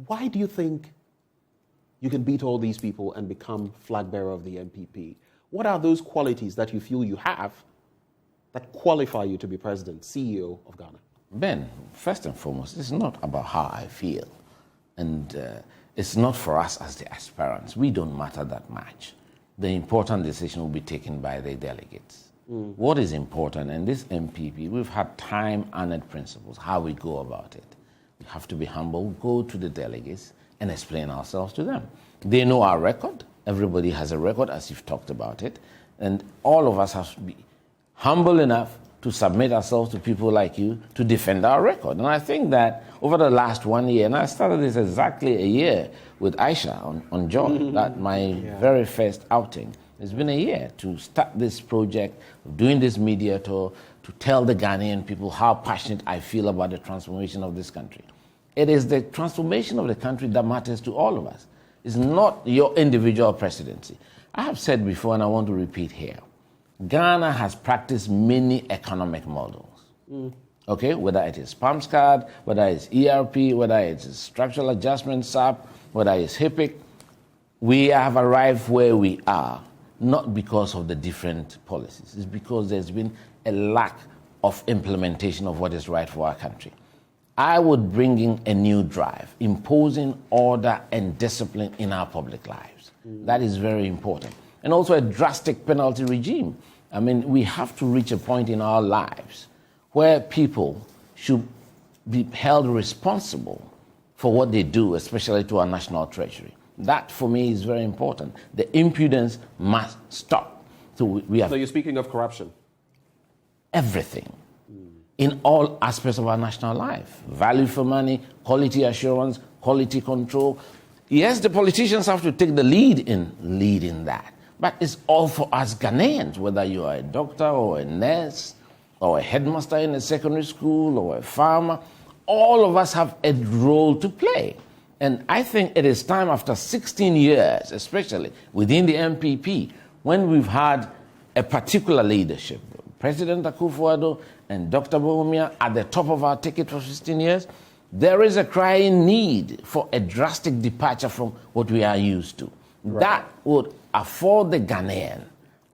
Why do you think you can beat all these people and become flag bearer of the MPP? What are those qualities that you feel you have that qualify you to be president, CEO of Ghana? Ben, first and foremost, it's not about how I feel. And it's not for us as the aspirants. We don't matter that much. The important decision will be taken by the delegates. What is important, and this MPP, we've had time-honored principles, how we go about it. We have to be humble, go to the delegates, and explain ourselves to them. They know our record. Everybody has a record, as you've talked about it. And all of us have to be humble enough to submit ourselves to people like you to defend our record. And I think that over the last 1 year, and I started this exactly a year with Aisha on Joy, that my very first outing. It's been a year to start this project, doing this media tour, to tell the Ghanaian people how passionate I feel about the transformation of this country. It is the transformation of the country that matters to all of us. It's not your individual presidency. I have said before, and I want to repeat here, Ghana has practiced many economic models. Okay, whether it is PAMS card, whether it's ERP, whether it's structural adjustment, SAP, whether it's HIPIC, we have arrived where we are, not because of the different policies. It's because there's been a lack of implementation of what is right for our country. I would bring in a new drive, imposing order and discipline in our public lives. That is very important. And also a drastic penalty regime. I mean, we have to reach a point in our lives where people should be held responsible for what they do, especially to our national treasury. That, for me, is very important. The impudence must stop. So we have... So you're speaking of corruption? Everything. In all aspects of our national life. Value for money, quality assurance, quality control. Yes, the politicians have to take the lead in that. But it's all for us Ghanaians, whether you are a doctor or a nurse or a headmaster in a secondary school or a farmer. All of us have a role to play. And I think it is time, after 16 years, especially within the MPP, when we've had a particular leadership, President Akufo-Addo and Dr. Bawumia at the top of our ticket for 16 years, there is a crying need for a drastic departure from what we are used to. Right. That would afford the Ghanaian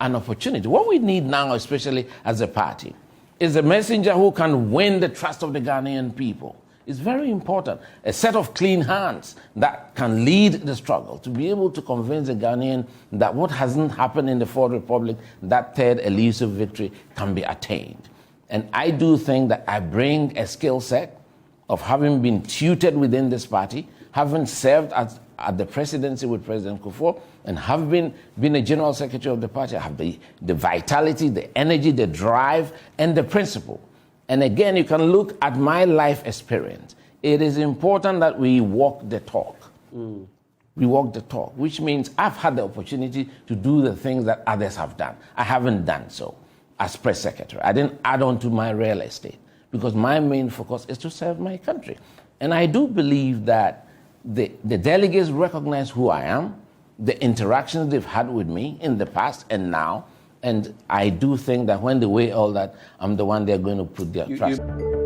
an opportunity. What we need now, especially as a party, is a messenger who can win the trust of the Ghanaian people. It's very important. A set of clean hands that can lead the struggle, to be able to convince the Ghanaian that what hasn't happened in the Fourth Republic, that third elusive victory, can be attained. And I do think that I bring a skill set of having been tutored within this party, having served at the presidency with President Kufuor, and have been a general secretary of the party. I have the vitality, the energy, the drive, and the principle. And again, you can look at my life experience. It is important that we walk the talk. We walk the talk, which means I've had the opportunity to do the things that others have done. I haven't done so as press secretary. I didn't add on to my real estate because my main focus is to serve my country. And I do believe that the delegates recognize who I am, the interactions they've had with me in the past and now. And I do think that when they weigh all that, I'm the one they're going to put their trust in.